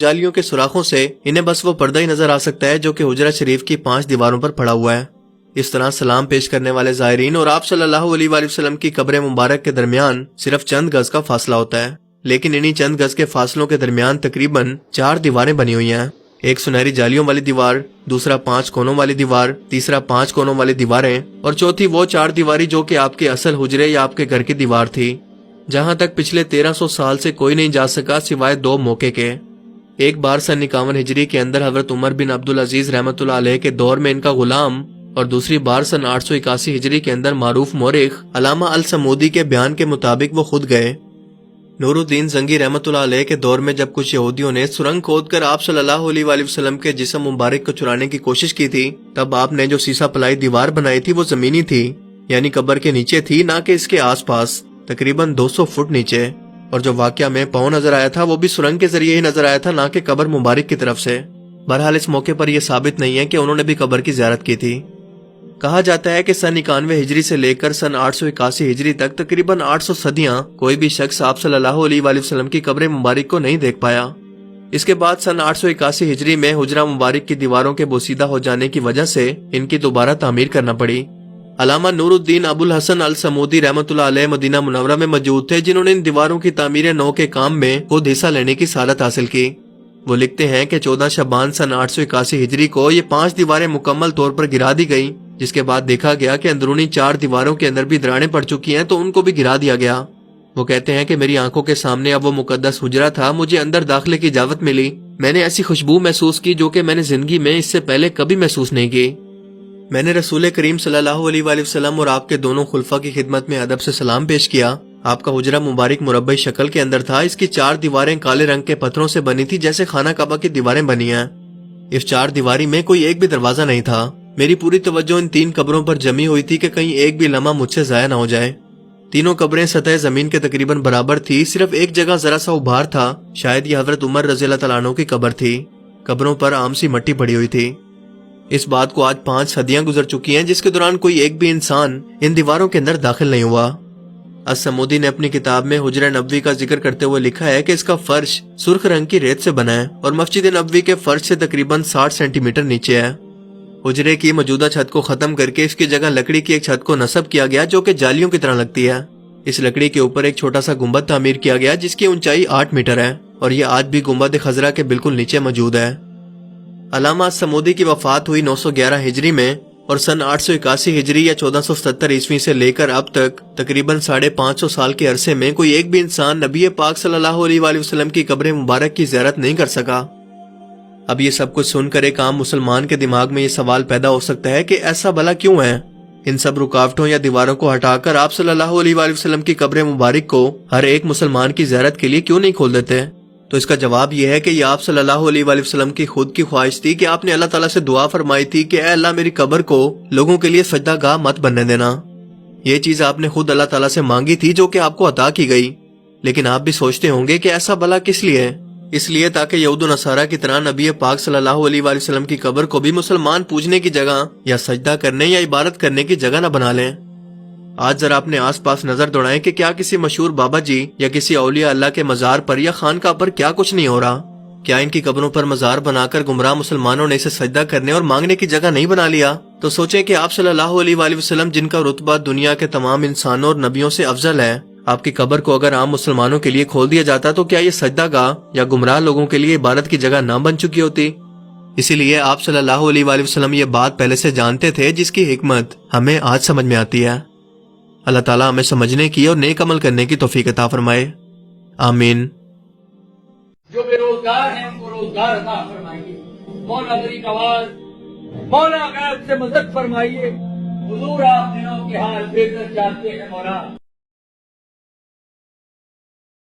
جالیوں کے سوراخوں سے انہیں بس وہ پردہ ہی نظر آ سکتا ہے جو کہ حجرہ شریف کی 5 دیواروں پر پڑا ہوا ہے۔ اس طرح سلام پیش کرنے والے زائرین اور آپ صلی اللہ علیہ وآلہ وسلم کی قبر مبارک کے درمیان صرف چند گز کا فاصلہ ہوتا ہے، لیکن انہی چند گز کے فاصلوں کے درمیان تقریباً 4 دیواریں بنی ہوئی ہیں۔ ایک سنہری جالیوں والی دیوار، دوسرا 5 کونوں والی دیوار، تیسرا 5 کونوں والی دیواریں، اور چوتھی وہ 4 دیواری جو کہ آپ کے اصل حجرے یا آپ کے گھر کی دیوار تھی، جہاں تک پچھلے 1300 سال سے کوئی نہیں جا سکا سوائے 2 موقع کے۔ ایک بار سن 51 ہجری کے اندر حضرت عمر بن عبدالعزیز رحمۃ اللہ علیہ کے دور میں ان کا غلام، اور دوسری بار سن 881 ہجری کے اندر معروف مورخ علامہ السمودی کے بیان کے مطابق وہ خود گئے۔ نور الدین زنگی رحمۃ اللہ علیہ کے دور میں جب کچھ یہودیوں نے سرنگ کھود کر آپ صلی اللہ علیہ وآلہ وسلم کے جسم مبارک کو چرانے کی کوشش کی تھی، تب آپ نے جو سیسا پلائی دیوار بنائی تھی وہ زمینی تھی، یعنی قبر کے نیچے تھی، نہ کہ اس کے آس پاس، تقریباً 200 فٹ نیچے، اور جو واقعہ میں پاؤں نظر آیا تھا وہ بھی سرنگ کے ذریعے ہی نظر آیا تھا، نہ کہ قبر مبارک کی طرف سے۔ بہرحال اس موقع پر یہ ثابت نہیں ہے کہ انہوں نے بھی قبر کی زیارت کی تھی۔ کہا جاتا ہے کہ سن 91 ہجری سے لے کر سن 881 ہجری تک تقریباً 800 صدیاں کوئی بھی شخص آپ صلی اللہ علیہ وآلہ وسلم کی قبر مبارک کو نہیں دیکھ پایا۔ اس کے بعد سن 881 ہجری میں حجرہ مبارک کی دیواروں کے بوسیدہ ہو جانے کی وجہ سے ان کی دوبارہ تعمیر کرنا پڑی۔ علامہ نور الدین ابو الحسن السمودی رحمۃ اللہ علیہ مدینہ منورہ میں موجود تھے، جنہوں نے ان دیواروں کی تعمیر نو کے کام میں خود حصہ لینے کی سعادت حاصل کی۔ وہ لکھتے ہیں کہ 14 شعبان سن 881 ہجری کو یہ 5 دیواریں مکمل طور پر گرا دی گئیں، جس کے بعد دیکھا گیا کہ اندرونی 4 دیواروں کے اندر بھی دراڑیں پڑ چکی ہیں، تو ان کو بھی گرا دیا گیا۔ وہ کہتے ہیں کہ میری آنکھوں کے سامنے اب وہ مقدس حجرہ تھا، مجھے اندر داخلے کی اجازت ملی، میں نے ایسی خوشبو محسوس کی جو کہ میں نے زندگی میں اس سے پہلے کبھی محسوس نہیں کی۔ میں نے رسول کریم صلی اللہ علیہ وآلہ وسلم اور آپ کے دونوں خلفاء کی خدمت میں ادب سے سلام پیش کیا۔ آپ کا حجرہ مبارک مربع شکل کے اندر تھا، اس کی 4 دیواریں کالے رنگ کے پتھروں سے بنی تھی جیسے خانہ کعبہ کی دیواریں بنی ہیں۔ اس 4 دیواری میں کوئی ایک بھی دروازہ نہیں تھا۔ میری پوری توجہ ان 3 قبروں پر جمی ہوئی تھی کہ کہیں ایک بھی لمحہ مجھ سے ضائع نہ ہو جائے۔ تینوں قبریں سطح زمین کے تقریباً برابر تھی، صرف ایک جگہ ذرا سا ابھار تھا، شاید یہ حضرت عمر رضی اللہ تعالیٰ عنہ کی قبر تھی۔ قبروں پر عام سی مٹی پڑی ہوئی تھی۔ اس بات کو آج 5 صدیاں گزر چکی ہیں جس کے دوران کوئی ایک بھی انسان ان دیواروں کے اندر داخل نہیں ہوا۔ السمودی نے اپنی کتاب میں حجرہ نبوی کا ذکر کرتے ہوئے لکھا ہے کہ اس کا فرش سرخ رنگ کی ریت سے بنا ہے اور مسجد نبوی کے فرش سے تقریباً 60 سینٹی میٹر نیچے ہے۔ حجرے کی موجودہ چھت کو ختم کر کے اس کی جگہ لکڑی کی ایک چھت کو نصب کیا گیا جو کہ جالیوں کی طرح لگتی ہے۔ اس لکڑی کے اوپر ایک چھوٹا سا گنبد تعمیر کیا گیا جس کی اونچائی 8 میٹر ہے، اور یہ آج بھی گنبد خضرا کے بالکل نیچے موجود ہے۔ علامہ السمودی کی وفات ہوئی 911 ہجری میں، اور سن 881 ہجری یا 1477 عیسوی سے لے کر اب تک تقریباً 550 سال کے عرصے میں کوئی ایک بھی انسان نبی پاک صلی اللہ علیہ وآلہ وسلم کی قبر مبارک کی زیارت نہیں کر سکا۔ اب یہ سب کچھ سن کر ایک عام مسلمان کے دماغ میں یہ سوال پیدا ہو سکتا ہے کہ ایسا بھلا کیوں ہے؟ ان سب رکاوٹوں یا دیواروں کو ہٹا کر آپ صلی اللہ علیہ وآلہ وسلم کی قبر مبارک کو ہر ایک مسلمان کی زیارت کے لیے کیوں نہیں کھول دیتے؟ تو اس کا جواب یہ ہے کہ یہ آپ صلی اللہ علیہ وآلہ وسلم کی خود کی خواہش تھی کہ آپ نے اللہ تعالیٰ سے دعا فرمائی تھی کہ اے اللہ میری قبر کو لوگوں کے لیے سجدہ گاہ مت بننے دینا۔ یہ چیز آپ نے خود اللہ تعالیٰ سے مانگی تھی جو کہ آپ کو عطا کی گئی، لیکن آپ بھی سوچتے ہوں گے کہ ایسا بھلا کس لیے؟ اس لیے تاکہ یہود و نصارہ کی طرح نبی پاک صلی اللہ علیہ وآلہ وسلم کی قبر کو بھی مسلمان پوجنے کی جگہ یا سجدہ کرنے یا عبادت کرنے کی جگہ نہ بنا لیں۔ آج ذرا اپنے آس پاس نظر دوڑائیں کہ کیا کسی مشہور بابا جی یا کسی اولیاء اللہ کے مزار پر یا خانقاہ پر کیا کچھ نہیں ہو رہا؟ کیا ان کی قبروں پر مزار بنا کر گمراہ مسلمانوں نے اسے سجدہ کرنے اور مانگنے کی جگہ نہیں بنا لیا؟ تو سوچیں کہ آپ صلی اللہ علیہ وآلہ وسلم جن کا رتبہ دنیا کے تمام انسانوں اور نبیوں سے افضل ہے، آپ کی قبر کو اگر عام مسلمانوں کے لیے کھول دیا جاتا تو کیا یہ سجدہ گاہ یا گمراہ لوگوں کے لیے عبادت کی جگہ نہ بن چکی ہوتی؟ اسی لیے آپ صلی اللہ علیہ وآلہ وسلم یہ بات پہلے سے جانتے تھے جس کی حکمت ہمیں آج سمجھ میں آتی ہے۔ اللہ تعالیٰ ہمیں سمجھنے کی اور نیک عمل کرنے کی توفیق عطا فرمائے، آمین۔ جو بے روزگار ہیں ان کو روزگار عطا فرمائیے، مولا غریب نواز، مولا غیب سے مدد فرمائیے، حضور آپ دنوں کے حال بہتر جانتے ہیں مولا۔